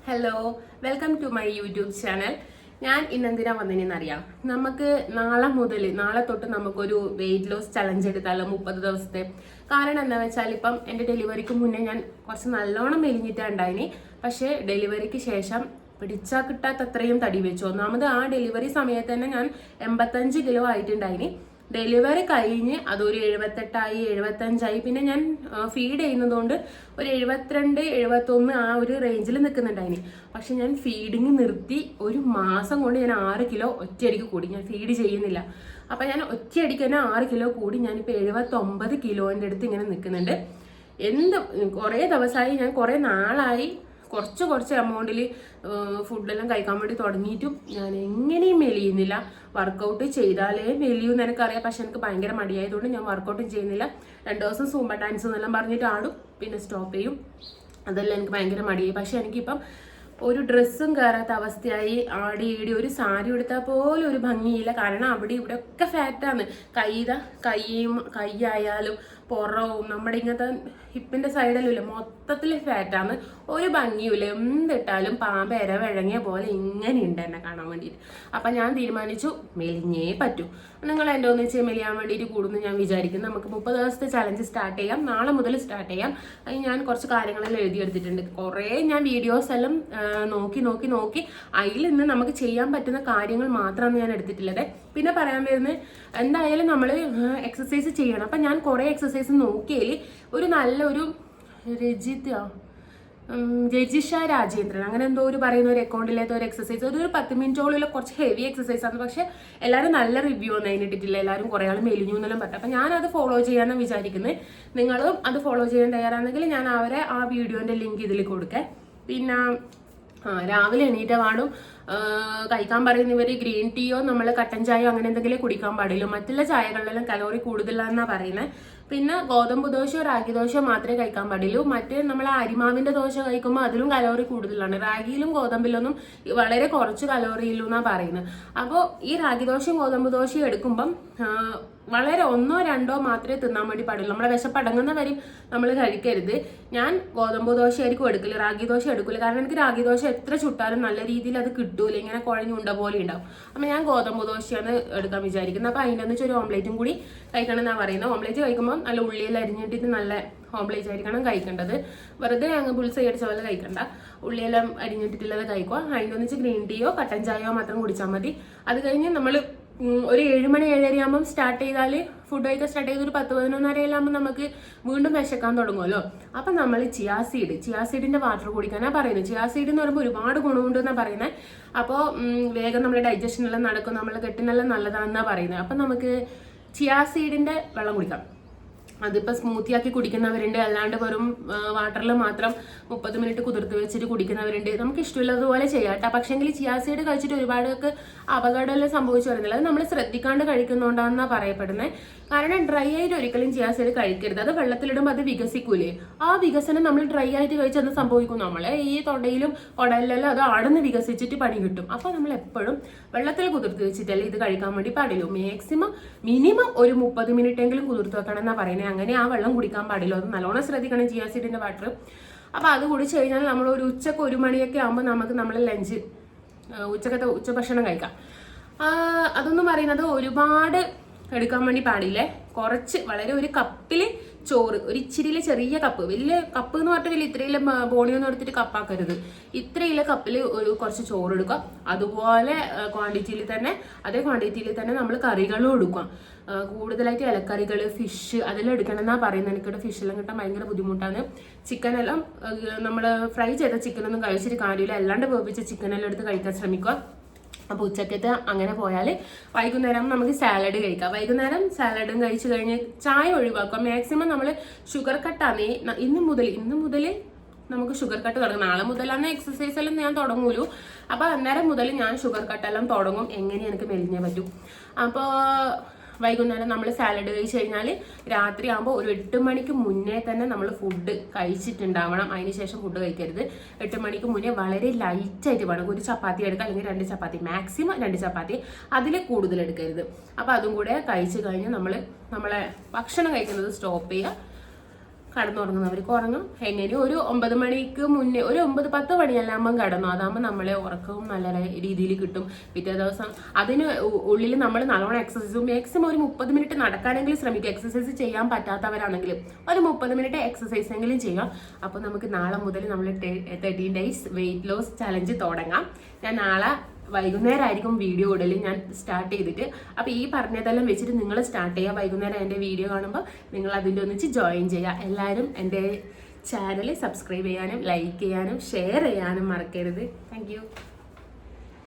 Hello, welcome to my YouTube channel. ഞാൻ ഇന്നെന്തിനാ വന്നതെന്നറിയാം. നമുക്ക് നാളെ തൊട്ട് നമുക്കൊരു വെയിറ്റ് ലോസ് ചലഞ്ച് എടുത്താലോ, 30 ദിവസത്തെ. കാരണം എന്താ വെച്ചാൽ ഇപ്പം എൻ്റെ ഡെലിവറിക്ക് മുന്നേ ഞാൻ കുറച്ച് നല്ലോണം മെലിഞ്ഞിട്ടുണ്ടായിനി. പക്ഷേ ഡെലിവറിക്ക് ശേഷം പിടിച്ചാൽ കിട്ടാത്തത്രയും തടി വെച്ചു. ഒന്നാമത് ആ ഡെലിവറി സമയത്ത് തന്നെ ഞാൻ 85 കിലോ ആയിട്ടുണ്ടായിനി. ഡെലിവറി കഴിഞ്ഞ് അതൊരു 78ആയി 75ആയി. പിന്നെ ഞാൻ ഫീഡ് ചെയ്യുന്നതുകൊണ്ട് ഒരു 72 71 ആ ഒരു റേഞ്ചിൽ നിൽക്കുന്നുണ്ടായിനി. പക്ഷെ ഞാൻ ഫീഡിങ് നിർത്തി ഒരു മാസം കൊണ്ട് ഞാൻ 6 കിലോ ഒറ്റയടിക്ക് കൂടി. ഞാൻ ഫീഡ് ചെയ്യുന്നില്ല. അപ്പം ഞാൻ ഒറ്റയടിക്ക് തന്നെ 6 കിലോ കൂടി. ഞാനിപ്പോൾ 79 കിലോൻ്റെ അടുത്ത് ഇങ്ങനെ നിൽക്കുന്നുണ്ട്. കുറേ ദിവസമായി, ഞാൻ കുറേ നാളായി കുറച്ച് എമൗണ്ടിൽ ഫുഡെല്ലാം കഴിക്കാൻ വേണ്ടി തുടങ്ങിയിട്ടും ഞാൻ എങ്ങനെയും മെലിയുന്നില്ല. വർക്കൗട്ട് ചെയ്താലേ മെലിയൂന്ന് എനിക്കറിയാം. പക്ഷെ എനിക്ക് ഭയങ്കര മടിയായതുകൊണ്ട് ഞാൻ വർക്കൗട്ടും ചെയ്യുന്നില്ല. 2 ദിവസം സൂംബ ഡാൻസ് എന്നെല്ലാം പറഞ്ഞിട്ട് ആടും, പിന്നെ സ്റ്റോപ്പ് ചെയ്യും. അതെല്ലാം എനിക്ക് ഭയങ്കര മടിയായി. പക്ഷെ എനിക്കിപ്പം ഒരു ഡ്രസ്സും കയറാത്ത അവസ്ഥയായി. ആടി ഒരു സാരി എടുത്താൽ പോലും ഒരു ഭംഗിയില്ല. കാരണം അവിടെ ഇവിടെ ഒക്കെ ഫാറ്റാണ്. കൈയായാലും പുറവും നമ്മുടെ ഇങ്ങനത്തെ ഹിപ്പിന്റെ സൈഡിലും ഇല്ല, മൊത്തത്തിൽ ഫാറ്റാണ്. ഒരു ഭംഗിയുമില്ല. എന്തിട്ടാലും പാമ്പ് ഇരവിഴങ്ങിയ പോലെ ഇങ്ങനെയുണ്ട് എന്നെ കാണാൻ വേണ്ടിയിട്ട്. അപ്പം ഞാൻ തീരുമാനിച്ചു മെലിഞ്ഞേ പറ്റൂ. നിങ്ങൾ എൻ്റെ ഒന്നിച്ച് മെലിയാൻ വേണ്ടിയിട്ട് കൂടുന്നു ഞാൻ വിചാരിക്കുന്നു. നമുക്ക് 30 ദിവസത്തെ ചലഞ്ച് സ്റ്റാർട്ട് ചെയ്യാം. നാളെ മുതൽ സ്റ്റാർട്ട് ചെയ്യാം. അതിന് ഞാൻ കുറച്ച് കാര്യങ്ങളെല്ലാം എഴുതിയെടുത്തിട്ടുണ്ട്. കുറേ ഞാൻ വീഡിയോസ് എല്ലാം നോക്കി അതിൽ നിന്ന് നമുക്ക് ചെയ്യാൻ പറ്റുന്ന കാര്യങ്ങൾ മാത്രമാണ് ഞാൻ എടുത്തിട്ടുള്ളത്. പിന്നെ പറയാൻ വരുന്നത് എന്തായാലും നമ്മൾ എക്സസൈസ് ചെയ്യണം. അപ്പം ഞാൻ കുറേ എക്സസൈസ് നോക്കിയാൽ ഒരു നല്ലൊരു രജിഷ രാജേന്ദ്രൻ അങ്ങനെ എന്തോ ഒരു പറയുന്ന ഒരു അക്കൗണ്ടിലേത്തെ ഒരു എക്സസൈസ്, ഒരു 10 മിനിറ്റോളം കുറച്ച് ഹെവി എക്സസൈസ് ആണ്. പക്ഷെ എല്ലാവരും നല്ല റിവ്യൂ ഒന്നും അതിനിട്ടിട്ടില്ല. എല്ലാവരും കുറേ ആൾ മെലിഞ്ഞു എന്നെല്ലാം പറഞ്ഞു. അപ്പം ഞാനത് ഫോളോ ചെയ്യാമെന്ന് വിചാരിക്കുന്നത്. നിങ്ങളും അത് ഫോളോ ചെയ്യാൻ തയ്യാറാണെങ്കിൽ ഞാൻ അവരെ ആ വീഡിയോൻ്റെ ലിങ്ക് ഇതിൽ കൊടുക്കാം. പിന്നെ രാവിലെ എണീറ്റ പാടും കഴിക്കാൻ പറയുന്നവർ ഗ്രീൻ ടീയോ നമ്മൾ കട്ടൻ ചായയോ അങ്ങനെ എന്തെങ്കിലും കുടിക്കാൻ പാടില്ല. മറ്റുള്ള ചായകളിലെല്ലാം കലോറി കൂടുതലാണെന്നാണ് പറയുന്നത്. പിന്നെ ഗോതമ്പ് ദോശയോ റാഗി ദോശയോ മാത്രമേ കഴിക്കാൻ പാടുള്ളൂ. മറ്റേ നമ്മൾ അരിമാവിന്റെ ദോശ കഴിക്കുമ്പോൾ അതിലും കലോറി കൂടുതലാണ്. റാഗിയിലും ഗോതമ്പിലൊന്നും വളരെ കുറച്ച് കലോറി ഉള്ളൂ എന്നാണ് പറയുന്നത്. അപ്പോൾ ഈ റാഗി ദോശയും ഗോതമ്പ് ദോശയും എടുക്കുമ്പം വളരെ 1 or 2 മാത്രമേ തിന്നാൻ വേണ്ടി പാടുള്ളൂ. നമ്മളെ വിശപ്പടങ്ങുന്ന വരെയും നമ്മൾ കഴിക്കരുത്. ഞാൻ ഗോതമ്പ് ദോശ ആയിരിക്കും എടുക്കില്ല, റാഗി ദോശ എടുക്കില്ല. കാരണം എനിക്ക് റാഗി ദോശ എത്ര ചുട്ടാലും നല്ല രീതിയിൽ അത് കിട്ടൂല, ഇങ്ങനെ കുഴഞ്ഞുണ്ട പോലെ ഉണ്ടാവും. അപ്പം ഞാൻ ഗോതമ്പ് ദോശയാണ് എടുക്കാൻ വിചാരിക്കുന്നത്. അപ്പം അതിൻ്റെ വെച്ച് ഒരു ഓംലേറ്റും കൂടി കഴിക്കണം എന്നാണ് പറയുന്നത്. ഓംലേറ്റ് കഴിക്കുമ്പോൾ നല്ല ഉള്ളിയെല്ലാം അരിഞ്ഞിട്ടിട്ട് നല്ല ഓംലേറ്റ് ആയിരിക്കണം കഴിക്കേണ്ടത്. വെറുതെ അങ്ങ് ബുൾസൈ അടിച്ച പോലെ കഴിക്കണ്ട. ഉള്ളിയെല്ലാം അരിഞ്ഞിട്ടിട്ടുള്ളത് കഴിക്കുക. അതിൻ്റെ ഒന്നിച്ച് ഗ്രീൻ ടീയോ കട്ടൻ ചായയോ മാത്രം കുടിച്ചാൽ മതി. അത് കഴിഞ്ഞ് നമ്മൾ ഒരു 7 മണി 7:30 ആകുമ്പം സ്റ്റാർട്ട് ചെയ്താൽ ഫുഡ് കഴിക്കാൻ സ്റ്റാർട്ട് ചെയ്ത് ഒരു 10-11:30 ആകുമ്പോൾ നമുക്ക് വീണ്ടും വിശക്കാൻ തുടങ്ങുമല്ലോ. അപ്പം നമ്മൾ ചിയാസീഡിന്റെ വാട്ടർ കുടിക്കാനാണ് പറയുന്നത്. ചിയാസീഡ് എന്ന് പറയുമ്പോൾ ഒരുപാട് ഗുണമുണ്ട് എന്നാണ് പറയുന്നത്. അപ്പോൾ വേഗം നമ്മുടെ ഡൈജഷനെല്ലാം നടക്കും, നമ്മളെ കെട്ടിനെല്ലാം നല്ലതാണെന്നാണ് പറയുന്നത്. അപ്പം നമുക്ക് ചിയാസീഡിന്റെ വെള്ളം കുടിക്കാം. അതിപ്പോൾ സ്മൂത്തി ആക്കി കുടിക്കുന്നവരുണ്ട്, അല്ലാണ്ട് വെറും വാട്ടറിൽ മാത്രം 30 മിനിറ്റ് കുതിർത്ത് വെച്ചിട്ട് കുടിക്കുന്നവരുണ്ട്. നമുക്ക് ഇഷ്ടമുള്ളതുപോലെ ചെയ്യാം കേട്ടോ. പക്ഷേങ്കിൽ ചിയാസീഡ് കഴിച്ചിട്ട് ഒരുപാടൊക്കെ അപകടമെല്ലാം സംഭവിച്ചു വരുന്നില്ല. അത് നമ്മൾ ശ്രദ്ധിക്കാണ്ട് കഴിക്കുന്നുണ്ടാണെന്നാണ് പറയപ്പെടുന്നത്. കാരണം ഡ്രൈ ആയിട്ട് ഒരിക്കലും ചിയാസീഡ് കഴിക്കരുത്. അത് വെള്ളത്തിലിടുമ്പോൾ അത് വികസിക്കൂലേ. ആ വികസനം നമ്മൾ ഡ്രൈ ആയിട്ട് കഴിച്ചത് സംഭവിക്കും. നമ്മളെ ഈ തൊണ്ടയിലും കുടലിലെല്ലാം അത് ആടുന്ന് വികസിച്ചിട്ട് പണി കിട്ടും. അപ്പോൾ നമ്മൾ എപ്പോഴും വെള്ളത്തിൽ കുതിർത്ത് വെച്ചിട്ടല്ലേ ഇത് കഴിക്കാൻ വേണ്ടി പാടില്ല. മിനിമം ഒരു 30 മിനിറ്റ് എങ്കിലും കുതിർത്ത് വെക്കണം എന്നാണ് പറയുന്നത്. അങ്ങനെ ആ വെള്ളം കുടിക്കാൻ പാടില്ല. അത് നല്ലോണം ശ്രദ്ധിക്കണം ചിയാസീഡിന്റെ വാട്ടർ. അപ്പോൾ അത് കുടിച്ചു കഴിഞ്ഞാൽ നമ്മൾ ഒരു ഉച്ചക്ക് 1 മണിയൊക്കെ ആകുമ്പോൾ നമുക്ക് നമ്മളെ ലഞ്ച് ഉച്ചഭക്ഷണം കഴിക്കാം. അതൊന്നും പറയുന്നത് ഒരുപാട് എടുക്കാൻ വേണ്ടി പാടില്ലേ. കുറച്ച് വളരെ ഒരു കപ്പിൽ ചോറ്, ഒരു ഇച്ചിരിയിലെ ചെറിയ കപ്പ്, വലിയ കപ്പ് എന്ന് പറഞ്ഞിട്ട് വലിയ ഇത്രയിലെ ബോണിയൊന്നും എടുത്തിട്ട് കപ്പാക്കരുത്. ഇത്രയിലെ കപ്പിൽ കുറച്ച് ചോറ് എടുക്കുക. അതുപോലെ അതേ ക്വാണ്ടിറ്റിയിൽ തന്നെ നമ്മൾ കറികളും എടുക്കുക. കൂടുതലായിട്ട് ഇലക്കറികൾ, ഫിഷ് അതെല്ലാം എടുക്കണം എന്നാണ് പറയുന്നത്. എനിക്കിവിടെ ഫിഷെല്ലാം കിട്ടാൻ ഭയങ്കര ബുദ്ധിമുട്ടാണ്. ചിക്കനെല്ലാം നമ്മൾ ഫ്രൈ ചെയ്ത ചിക്കനൊന്നും കഴിച്ചിട്ട് കാര്യമില്ല. അല്ലാണ്ട് വേവിച്ച ചിക്കനെല്ലാം എടുത്ത് കഴിക്കാൻ ശ്രമിക്കുക. അപ്പോൾ ഉച്ചക്കത്തെ അങ്ങനെ പോയാൽ വൈകുന്നേരം നമുക്ക് സാലഡ് കഴിക്കാം. വൈകുന്നേരം സാലഡും കഴിച്ച് കഴിഞ്ഞ് ചായ ഒഴിവാക്കുക. മാക്സിമം നമ്മൾ ഷുഗർ കട്ടാണ് ഇന്ന് മുതൽ നമുക്ക് ഷുഗർ കട്ട് തുടങ്ങും. നാളെ മുതലാണ് എക്സസൈസ് എല്ലാം ഞാൻ തുടങ്ങൂലൂ. അപ്പോൾ അന്നേരം മുതൽ ഞാൻ ഷുഗർ കട്ടെല്ലാം തുടങ്ങും. എങ്ങനെ എനിക്ക് മെലിഞ്ഞേ പറ്റും. അപ്പോൾ വൈകുന്നേരം നമ്മൾ സാലഡ് കഴിച്ച് കഴിഞ്ഞാൽ രാത്രി ആകുമ്പോൾ ഒരു 8 മണിക്ക് മുന്നേ തന്നെ നമ്മൾ ഫുഡ് കഴിച്ചിട്ടുണ്ടാവണം. അതിനുശേഷം ഫുഡ് കഴിക്കരുത്. 8 മണിക്ക് മുന്നേ വളരെ ലൈറ്റായിട്ട് വേണം. ഒരു ചപ്പാത്തി എടുക്കുക, അല്ലെങ്കിൽ 2 ചപ്പാത്തി, മാക്സിമം 2 ചപ്പാത്തി, അതിൽ കൂടുതൽ എടുക്കരുത്. അപ്പോൾ അതും കൂടെ കഴിച്ച് കഴിഞ്ഞ് നമ്മളെ ഭക്ഷണം കഴിക്കുന്നത് സ്റ്റോപ്പ് ചെയ്യുക. കടന്നുറങ്ങുന്നവർക്ക് ഉറങ്ങും. എങ്ങനെയും ഒരു 9 മണിക്ക് മുന്നേ, ഒരു 9-10 മണിയെല്ലാകുമ്പം കിടന്നു. അതാകുമ്പോൾ നമ്മളെ ഉറക്കവും നല്ല രീതിയിൽ കിട്ടും. പിറ്റേ ദിവസം അതിന് ഉള്ളിൽ നമ്മൾ നല്ലോണം എക്സസൈസും, മാക്സിമം ഒരു 30 മിനിറ്റ് നടക്കാനെങ്കിലും ശ്രമിക്കുക. എക്സസൈസ് ചെയ്യാൻ പറ്റാത്തവരാണെങ്കിലും ഒരു 30 മിനിറ്റ് എക്സസൈസ് എങ്കിലും ചെയ്യാം. അപ്പോൾ നമുക്ക് നാളെ മുതൽ നമ്മൾ 13 ഡേയ്സ് വെയിറ്റ് ലോസ് ചലഞ്ച് തുടങ്ങാം. ഞാൻ നാളെ വൈകുന്നേരമായിരിക്കും വീഡിയോ ഇടൽ ഞാൻ സ്റ്റാർട്ട് ചെയ്തിട്ട്. അപ്പോൾ ഈ പറഞ്ഞതെല്ലാം വെച്ചിട്ട് നിങ്ങൾ സ്റ്റാർട്ട് ചെയ്യുക. വൈകുന്നേരം എൻ്റെ വീഡിയോ കാണുമ്പോൾ നിങ്ങൾ അതിൻ്റെ ഒന്നിച്ച് ജോയിൻ ചെയ്യുക. എല്ലാവരും എൻ്റെ ചാനൽ സബ്സ്ക്രൈബ് ചെയ്യാനും ലൈക്ക് ചെയ്യാനും ഷെയർ ചെയ്യാനും മറക്കരുത്. താങ്ക്